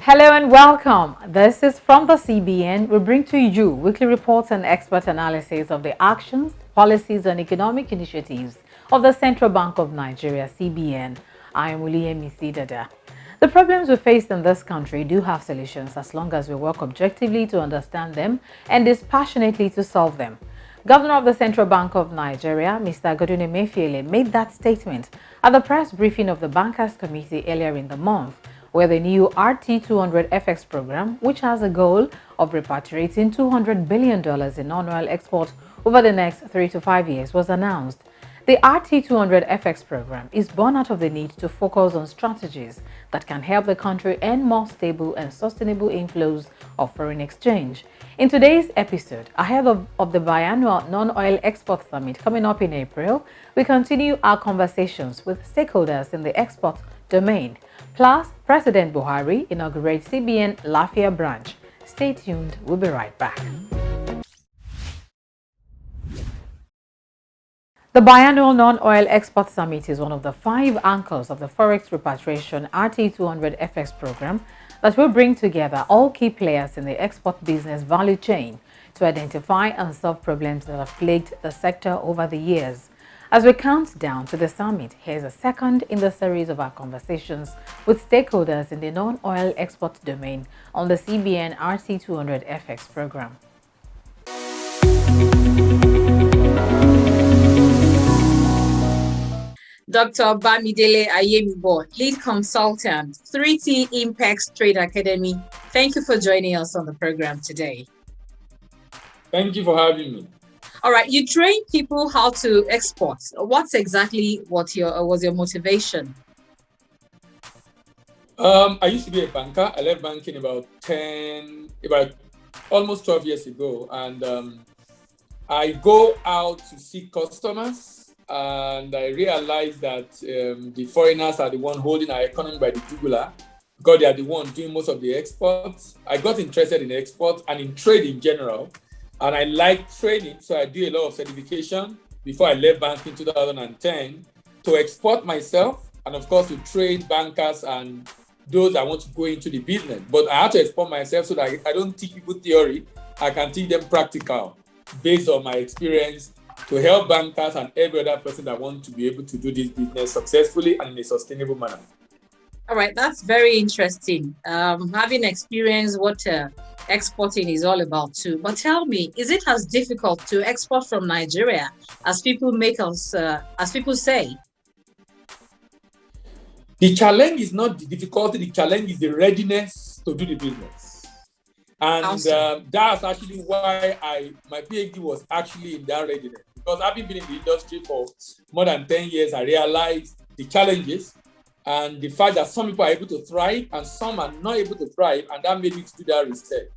Hello and welcome. This is from the CBN. We bring to you weekly reports and expert analysis of the actions, policies, and economic initiatives of the Central Bank of Nigeria, CBN. I am William Dada. The problems we face in this country do have solutions as long as we work objectively to understand them and dispassionately to solve them. Governor of the Central Bank of Nigeria, Mr. Godwin Emefiele, made that statement at the press briefing of the Bankers Committee earlier in the month, where the new RT200 FX program, which has a goal of repatriating $200 billion in non-oil exports over the next 3 to 5 years, was announced. The RT200 FX program is born out of the need to focus on strategies that can help the country earn more stable and sustainable inflows of foreign exchange. In today's episode, ahead of the biannual non-oil export summit coming up in April, we continue our conversations with stakeholders in the export domain. Plus, President Buhari inaugurates CBN Lafia branch. Stay tuned, we'll be right back. The biannual non-oil export summit is one of the 5 anchors of the Forex Repatriation RT200 FX program that will bring together all key players in the export business value chain to identify and solve problems that have plagued the sector over the years. As we count down to the summit, here's a second in the series of our conversations with stakeholders in the non-oil export domain on the CBN RT200 FX program. Dr. Bamidele Ayemibo, lead consultant, 3T Impex Trade Academy. Thank you for joining us on the program today. Thank you for having me. All right, you train people how to export. What's exactly was your motivation? I used to be a banker. I left banking about almost 12 years ago, and I go out to see customers, and I realized that the foreigners are the one holding our economy by the jugular because they are the one doing most of the exports. I got interested in exports and in trade in general. And I like training, so I do a lot of certification before I left banking in 2010 to export myself and, of course, to train bankers and those that want to go into the business. But I have to export myself so that I don't teach people theory. I can teach them practical based on my experience to help bankers and every other person that wants to be able to do this business successfully and in a sustainable manner. All right, that's very interesting. Having experienced what exporting is all about too. But tell me, is it as difficult to export from Nigeria as people say? The challenge is not the difficulty. The challenge is the readiness to do the business. And that's actually why my PhD was actually in that readiness. Because having been in the industry for more than 10 years, I realized the challenges and the fact that some people are able to thrive and some are not able to thrive, and that made me to do that research.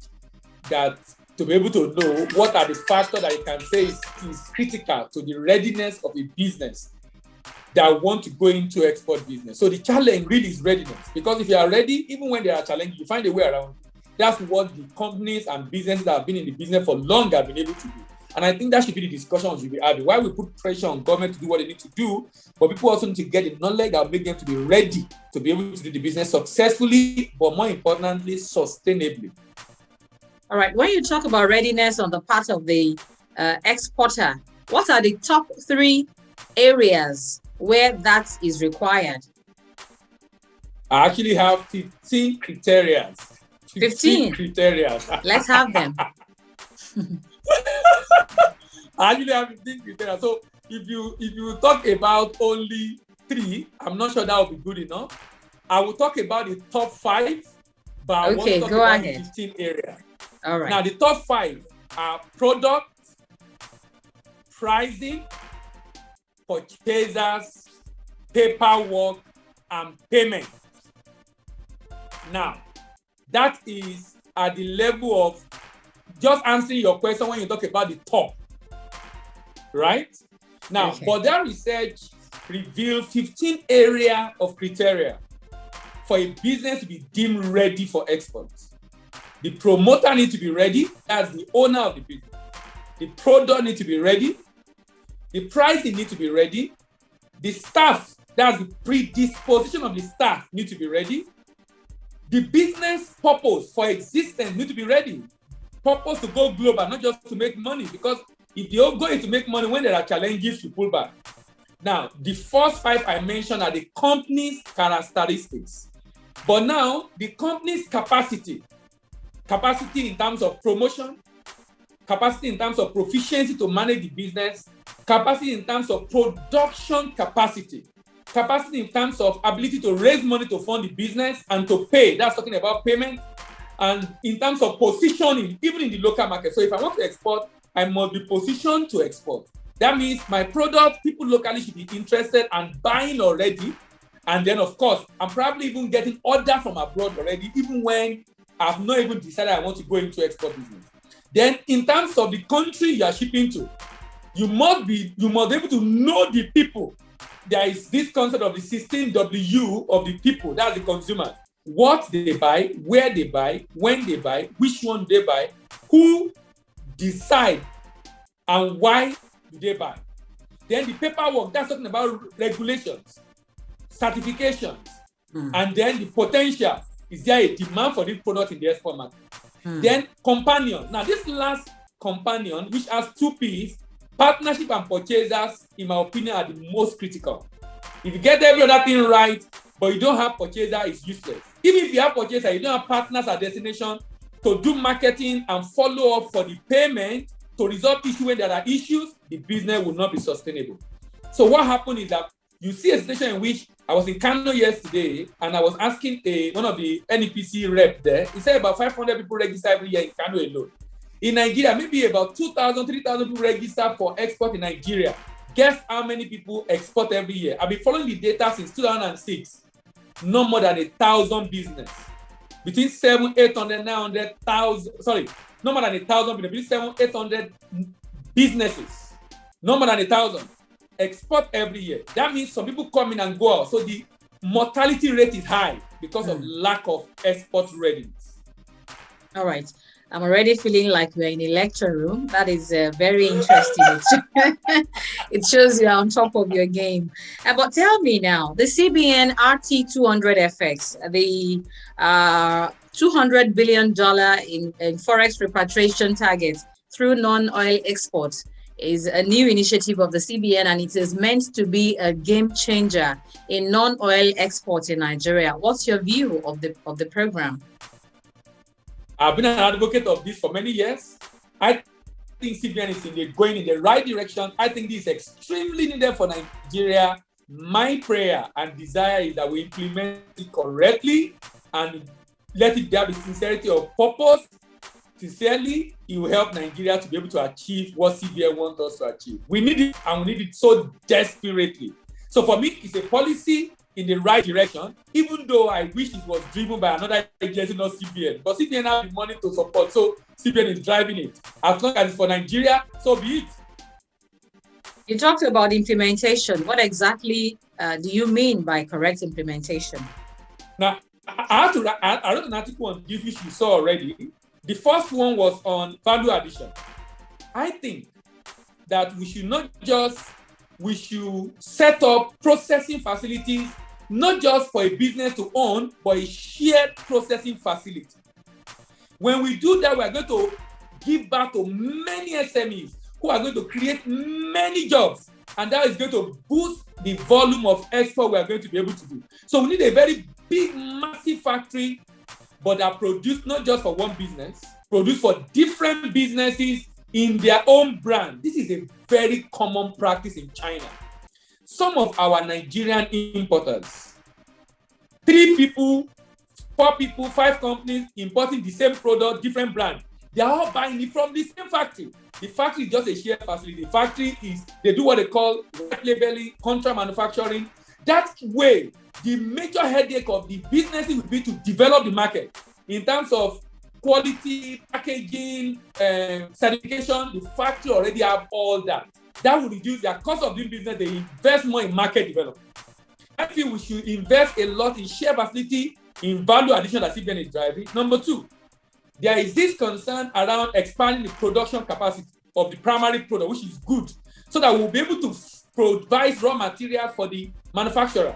That to be able to know what are the factors that you can say is critical to the readiness of a business that want to go into export business. So the challenge really is readiness, because if you are ready, even when there are challenges, you find a way around. That's what the companies and businesses that have been in the business for long have been able to do. And I think that should be the discussion we should be having. Why we put pressure on government to do what they need to do, but people also need to get the knowledge that will make them to be ready to be able to do the business successfully, but more importantly, sustainably. All right. When you talk about readiness on the part of the exporter, what are the top 3 areas where that is required? I actually have 15 criteria. 15 criteria. Let's have them. I actually have 15 criteria. So if you talk about only 3, I'm not sure that will be good enough. I will talk about the top 5, but I want to talk about the 15 areas. All right. Now the top 5 are product, pricing, purchasers, paperwork, and payment. Now, that is at the level of just answering your question when you talk about the top, right? Now, but that research revealed 15 areas of criteria for a business to be deemed ready for export. The promoter needs to be ready, that's the owner of the business. The product needs to be ready. The pricing needs to be ready. The staff, that's the predisposition of the staff, need to be ready. The business purpose for existence need to be ready. Purpose to go global, not just to make money. Because if the whole goal is to make money, when there are challenges, you pull back. Now, the first 5 I mentioned are the company's characteristics. But now, the company's capacity in terms of promotion, capacity in terms of proficiency to manage the business, capacity in terms of production capacity in terms of ability to raise money to fund the business and to pay. That's talking about payment. And in terms of positioning, even in the local market. So if I want to export, I must be positioned to export. That means my product, people locally should be interested and buying already. And then, of course, I'm probably even getting orders from abroad already, even when I've not even decided I want to go into export business. Then, in terms of the country you are shipping to, you must be able to know the people. There is this concept of the 16 W of the people, that's the consumers. What they buy, where they buy, when they buy, which one they buy, who decide, and why do they buy. Then the paperwork, that's talking about regulations, certifications, and then the potential. Is there a demand for this product in the export market? Then companion. Now, this last companion, which has 2 P's, partnership and purchasers, in my opinion, are the most critical. If you get every other thing right, but you don't have purchaser, it's useless. Even if you have purchaser, you don't have partners at destination to do marketing and follow up for the payment to resolve issues when there are issues, the business will not be sustainable. So what happened is that you see a situation in which I was in Kano yesterday and I was asking one of the NEPC rep there. He said about 500 people register every year in Kano alone. In Nigeria, maybe about 2,000, 3,000 people register for export in Nigeria. Guess how many people export every year? I've been following the data since 2006. No more than 1,000 business. Between 700, 800, 900,000. Sorry, no more than 1,000. Between 700, 800 businesses. No more than 1,000. Export every year. That means some people come in and go out. So the mortality rate is high because of lack of export readiness. All right. I'm already feeling like we're in a lecture room. That is very interesting. It shows you're on top of your game. But tell me now, the CBN RT200FX, the $200 billion in forex repatriation targets through non-oil exports, is a new initiative of the CBN, and it is meant to be a game changer in non-oil exports in Nigeria. What's your view of the program? I've been an advocate of this for many years. I think CBN is going in the right direction. I think this is extremely needed for Nigeria. My prayer and desire is that we implement it correctly and let it there be sincerity of purpose. Sincerely, it will help Nigeria to be able to achieve what CBN wants us to achieve. We need it, and we need it so desperately. So for me, it's a policy in the right direction, even though I wish it was driven by another agency, not CBN. But CBN has the money to support, so CBN is driving it. As long as it's for Nigeria, so be it. You talked about implementation. What exactly do you mean by correct implementation? Now, I wrote an article on this, which you saw already. The first one was on value addition. I think that we should set up processing facilities, not just for a business to own, but a shared processing facility. When we do that, we are going to give back to many SMEs who are going to create many jobs, and that is going to boost the volume of export we are going to be able to do. So we need a very big, massive factory, but that produce not just for one business, produce for different businesses in their own brand. This is a very common practice in China. Some of our Nigerian importers, 3 people, 4 people, 5 companies importing the same product, different brand. They are all buying it from the same factory. The factory is just a shared facility. The factory they do what they call white labeling, contract manufacturing. That way, the major headache of the businesses will be to develop the market in terms of quality, packaging, certification. The factory already have all that. That will reduce their cost of doing business. They invest more in market development. I feel we should invest a lot in share facility, in value addition that CBN is driving. Number 2, there is this concern around expanding the production capacity of the primary product, which is good, so that we'll be able to provide raw material for the manufacturers.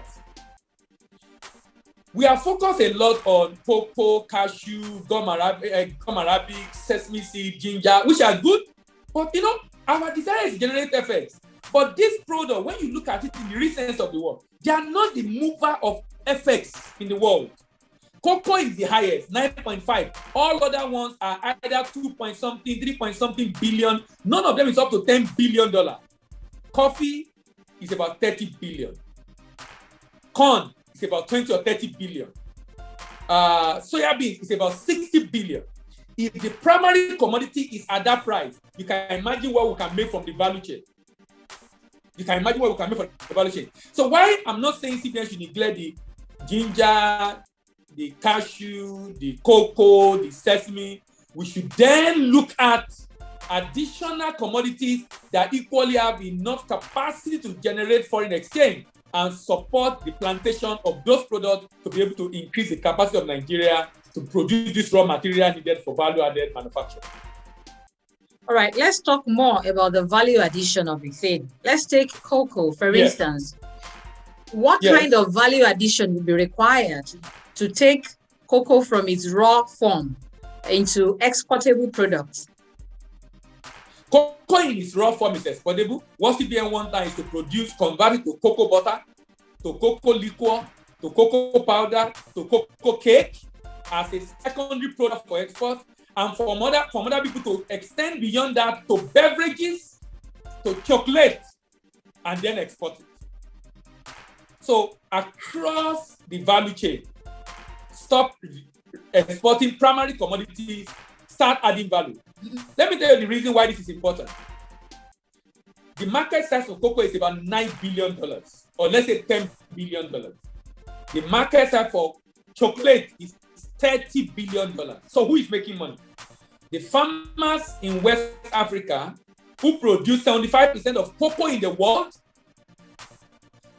We are focused a lot on cocoa, cashew, gum arabic, sesame seed, ginger, which are good. But our desire is to generate effects. But this product, when you look at it in the real sense of the word, they are not the mover of effects in the world. Cocoa is the highest, 9.5. All other ones are either 2-point-something, 3-point-something billion. None of them is up to $10 billion. Coffee is about 30 billion. Corn is about 20 or 30 billion. Soya beans is about 60 billion. If the primary commodity is at that price, you can imagine what we can make from the value chain. So why I'm not saying CBN should neglect the ginger, the cashew, the cocoa, the sesame, we should then look at additional commodities that equally have enough capacity to generate foreign exchange and support the plantation of those products to be able to increase the capacity of Nigeria to produce this raw material needed for value-added manufacturing. All right, let's talk more about the value addition of the thing. Let's take cocoa, for instance. What kind of value addition would be required to take cocoa from its raw form into exportable products? Cocoa in its raw form is exportable. What CBN wants now is to convert it to cocoa butter, to cocoa liquor, to cocoa powder, to cocoa cake as a secondary product for export, and for other people to extend beyond that to beverages, to chocolate, and then export it. So across the value chain, stop exporting primary commodities, start adding value. Let me tell you the reason why this is important. The market size for cocoa is about $9 billion, or let's say $10 billion. The market size for chocolate is $30 billion. So who is making money? The farmers in West Africa who produce 75% of cocoa in the world,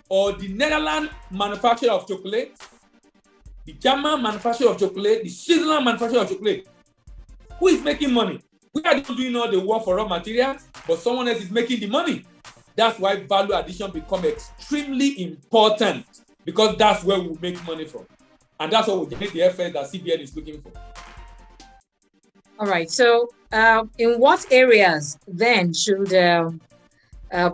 or the Netherlands manufacturer of chocolate, the German manufacturer of chocolate, the Switzerland manufacturer of chocolate. Who is making money? We are doing all the work for raw materials, but someone else is making the money. That's why value addition becomes extremely important, because that's where we make money from. And that's what we generate the effect that CBN is looking for. All right. So in what areas then should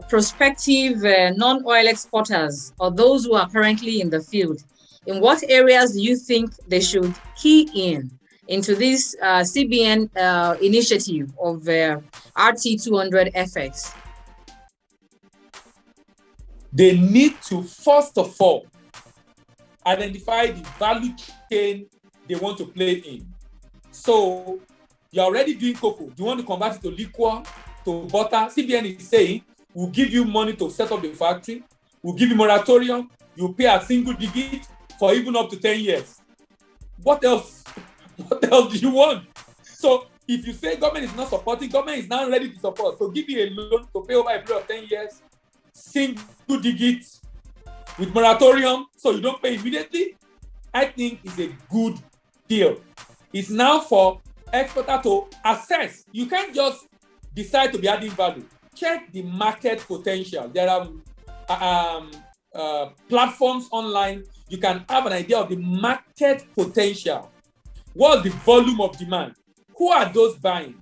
prospective non-oil exporters, or those who are currently in the field, in what areas do you think they should key into this CBN initiative of RT200FX? They need to, first of all, identify the value chain they want to play in. So you're already doing cocoa. Do you want to convert it to liquor, to butter? CBN is saying, we'll give you money to set up the factory. We'll give you moratorium. You pay a single digit for even up to 10 years. What else? What else do you want? So if you say government is not supporting, government is now ready to support. So give you a loan to pay over a period of 10 years, single digits, with moratorium, so you don't pay immediately. I think it's a good deal. It's now for exporter to assess. You can't just decide to be adding value. Check the market potential. There are platforms online. You can have an idea of the market potential. What's the volume of demand? Who are those buying?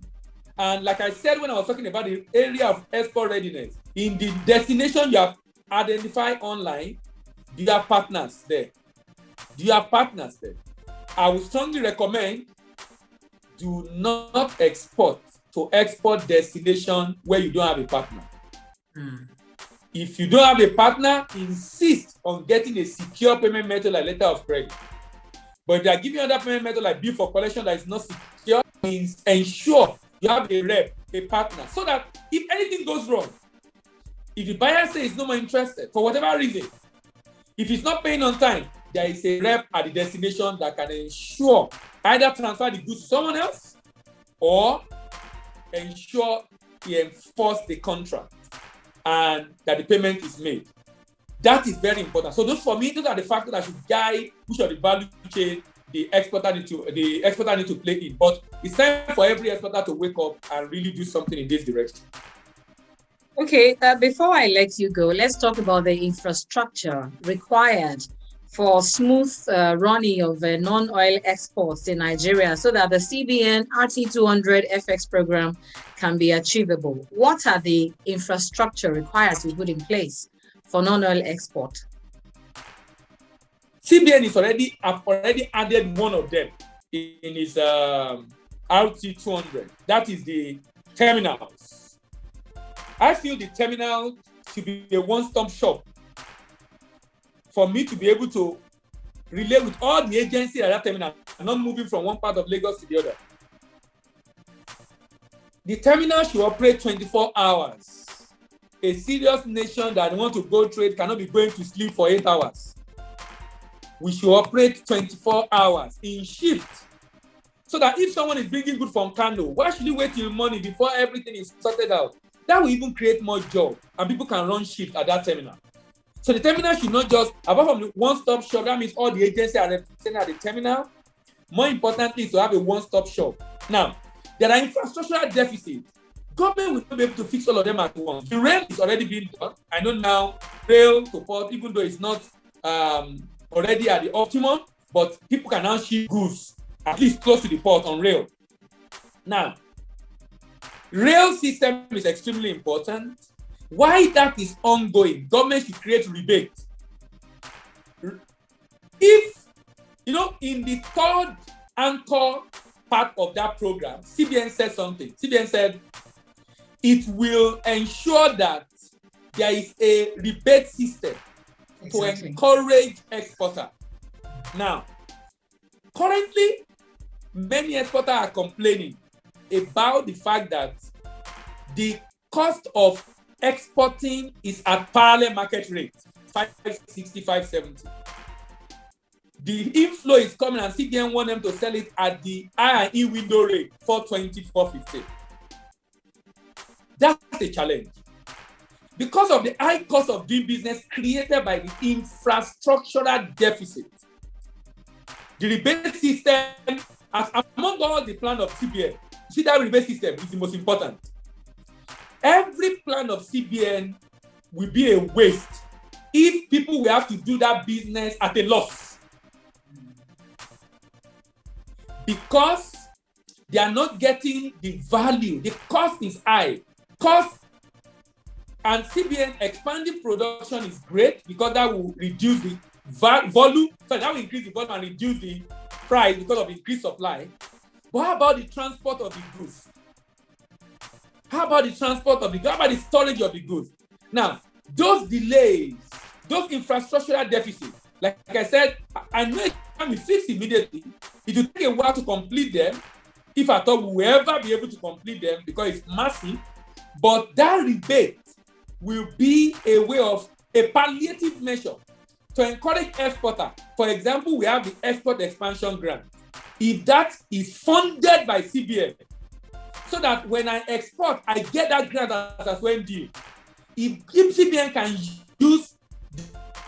And like I said when I was talking about the area of export readiness, in the destination you have identified online, do you have partners there? I would strongly recommend, do not export to export destination where you don't have a partner. If you don't have a partner, insist on getting a secure payment method like letter of credit. But if they are giving you another payment method like bill for collection that is not secure, means ensure you have a rep, a partner, so that if anything goes wrong, if the buyer says he's no more interested for whatever reason, if he's not paying on time, there is a rep at the destination that can ensure either transfer the goods to someone else or ensure he enforces the contract and that the payment is made. That is very important. So those are the factors that should guide which of the value chain the exporter need to play in. But it's time for every exporter to wake up and really do something in this direction. Okay, before I let you go, let's talk about the infrastructure required for smooth running of non-oil exports in Nigeria so that the CBN RT200 FX program can be achievable? What are the infrastructure required to put in place for non-oil export? CBN have already added one of them in his RT200. That is the terminals. I feel the terminal should be a one-stop shop for me to be able to relate with all the agencies at that terminal, not moving from one part of Lagos to the other. The terminal should operate 24 hours. A serious nation that wants to go trade cannot be going to sleep for 8 hours. We should operate 24 hours in shift. So that if someone is bringing good from Kano, why should you wait till morning before everything is sorted out? That will even create more job and people can run shift at that terminal. So the terminal should not just, apart from the one-stop shop, that means all the agencies are represented at the terminal. More importantly is to have a one-stop shop. Now, there are infrastructural deficits. Government will not be able to fix all of them at once. The rail is already being done. I know now rail to port, even though it's not already at the optimum, but people can now ship goods at least close to the port on rail. Now, rail system is extremely important. Why that is ongoing, government should create rebate. If, in the third anchor part of that program, CBN said something. CBN said it will ensure that there is a rebate system to encourage exporter. Now, currently, many exporters are complaining about the fact that the cost of exporting is at parallel market rate, 560, 570. The inflow is coming and CBN want them to sell it at the I&E window rate, 420, 450. That's a challenge. Because of the high cost of doing business created by the infrastructural deficit, the rebate system, as among all the plan of CBN, see that rebate system is the most important. Every plan of CBN will be a waste if people will have to do that business at a loss. Because they are not getting the value. The cost is high. Cost and CBN expanding production is great because that will reduce the volume. So that will increase the volume and reduce the price because of increased supply. But how about the transport of the goods? How about the transport of the goods? How about the storage of the goods? Now, those delays, those infrastructural deficits, like I said, I know it can be fixed immediately. It will take a while to complete them, if at all we will ever be able to complete them because it's massive. But that rebate will be a way of a palliative measure to encourage exporter. For example, we have the export expansion grant. If that is funded by CBN, so that when I export, I get that grant as well due. If CBN can use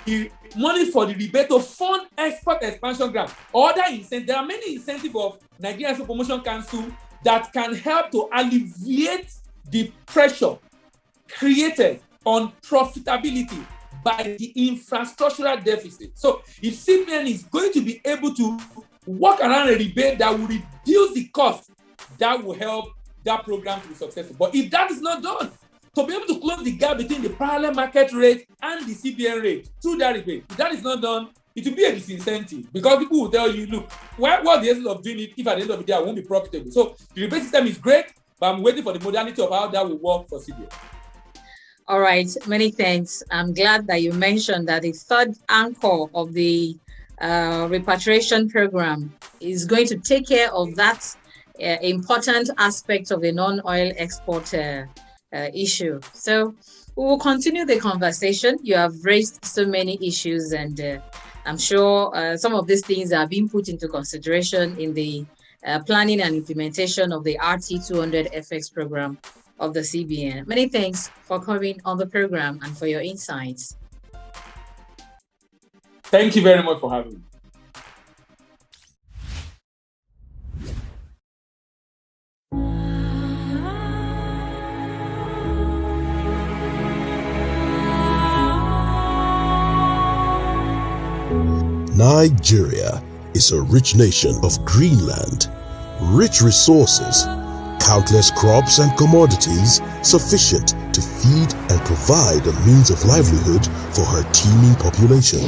the money for the rebate to fund export expansion grant, other incentives, there are many incentives of Nigerian Export Promotion Council that can help to alleviate the pressure created on profitability by the infrastructural deficit. So if CBN is going to be able to work around a rebate that will reduce the cost, that will help that program to be successful. But if that is not done, to be able to close the gap between the parallel market rate and the CBN rate through that rebate, if that is not done, it will be a disincentive because people will tell you, look, what's the essence of doing it if at the end of the day I won't be profitable? So the rebate system is great, but I'm waiting for the modality of how that will work for CBN. All right, many thanks. I'm glad that you mentioned that the third anchor of the repatriation program is going to take care of that important aspect of the non-oil export issue. So we will continue the conversation. You have raised so many issues, and I'm sure some of these things are being put into consideration in the planning and implementation of the RT200 FX program of the CBN. Many thanks for coming on the program and for your insights. Thank you very much for having me. Nigeria is a rich nation of green land, rich resources, countless crops and commodities sufficient to feed and provide a means of livelihood for her teeming population.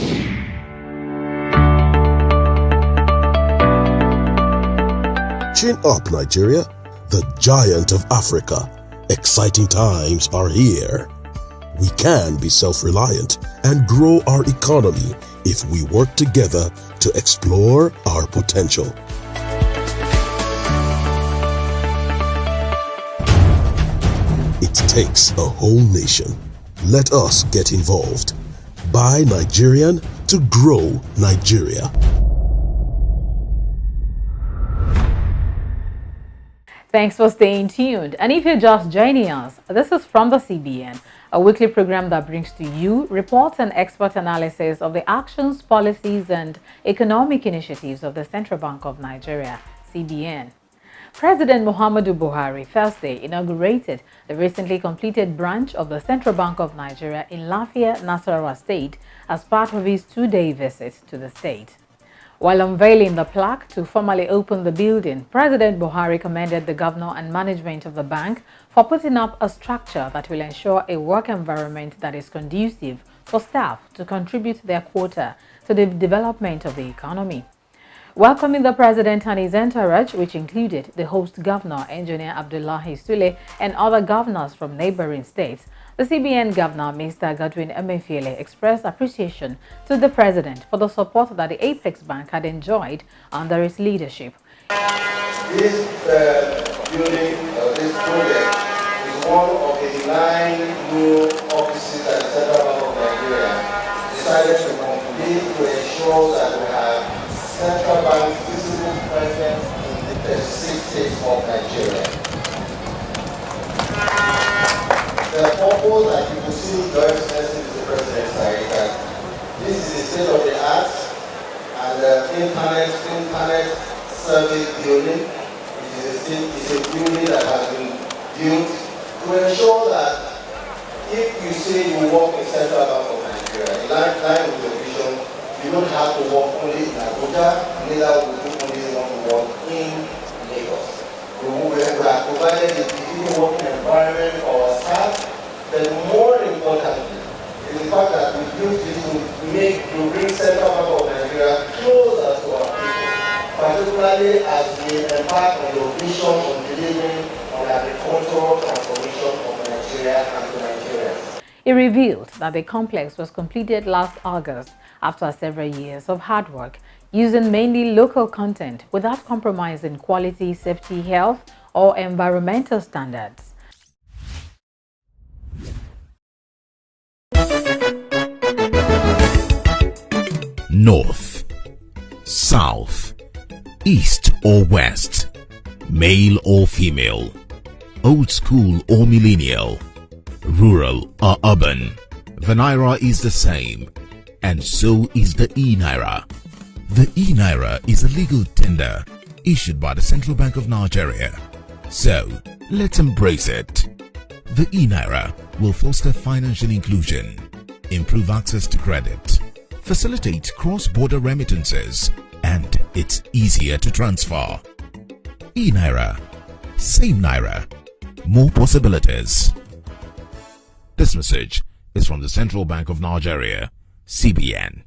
Chin up, Nigeria, the giant of Africa. Exciting times are here. We can be self-reliant and grow our economy if we work together to explore our potential. It takes a whole nation. Let us get involved. Buy Nigerian to grow Nigeria. Thanks for staying tuned. And if you're just joining us, this is From the CBN, a weekly program that brings to you reports and expert analysis of the actions, policies, and economic initiatives of the Central Bank of Nigeria, CBN. President Muhammadu Buhari Thursday inaugurated the recently completed branch of the Central Bank of Nigeria in Lafia, Nasarawa State as part of his two-day visit to the state. While unveiling the plaque to formally open the building, President Buhari commended the governor and management of the bank for putting up a structure that will ensure a work environment that is conducive for staff to contribute their quota to the development of the economy. Welcoming the president and his entourage, which included the host governor, Engineer Abdullahi Sule, and other governors from neighboring states, the CBN governor, Mr. Godwin Emefiele, expressed appreciation to the president for the support that the Apex Bank had enjoyed under his leadership. This building, this project, is one of the 9 new offices that the Central Bank of Nigeria decided to complete to ensure that we have Central Bank's physical presence in the 36 states of Nigeria. The purpose that you will see Your Excellency Mr. President is that this is a state-of-the-art and internet service building. It's a building that has been built to ensure that if you say you work in Central Bank of Nigeria, in line with your vision, you don't have to work only in Abuja, neither will you only want to work in Lagos. We have provided a difficult working environment for our staff, but more importantly, is the fact that we use this to bring Central Bank of Nigeria closer to our people, particularly as we embark on the vision on delivering on agricultural transformation of Nigeria and to Nigerians. It revealed that the complex was completed last August after several years of hard work, using mainly local content without compromising quality, safety, health, or environmental standards. North, South, East or West, male or female, old school or millennial, rural or urban, the Naira is the same, and so is the e-Naira. The e-Naira is a legal tender issued by the Central Bank of Nigeria. So, let's embrace it. The e-Naira will foster financial inclusion, improve access to credit, facilitate cross-border remittances, and it's easier to transfer. E-Naira, same Naira, more possibilities. This message is from the Central Bank of Nigeria, CBN.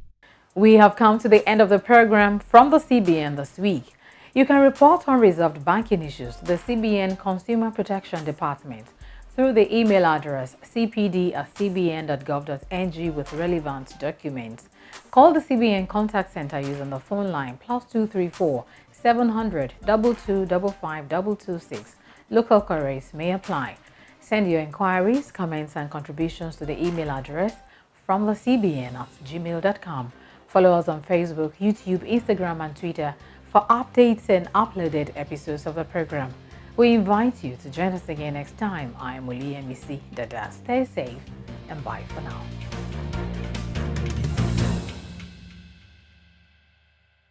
We have come to the end of the program from the CBN this week. You can report unresolved banking issues to the CBN Consumer Protection Department through the email address cpd@cbn.gov.ng with relevant documents. Call the CBN Contact Center using the phone line +234 700 2255 226. Local queries may apply. Send your inquiries, comments, and contributions to the email address fromthecbn@gmail.com. Follow us on Facebook, YouTube, Instagram, and Twitter for updates and uploaded episodes of the program. We invite you to join us again next time. I am Uli Emisi Dada. Stay safe and bye for now.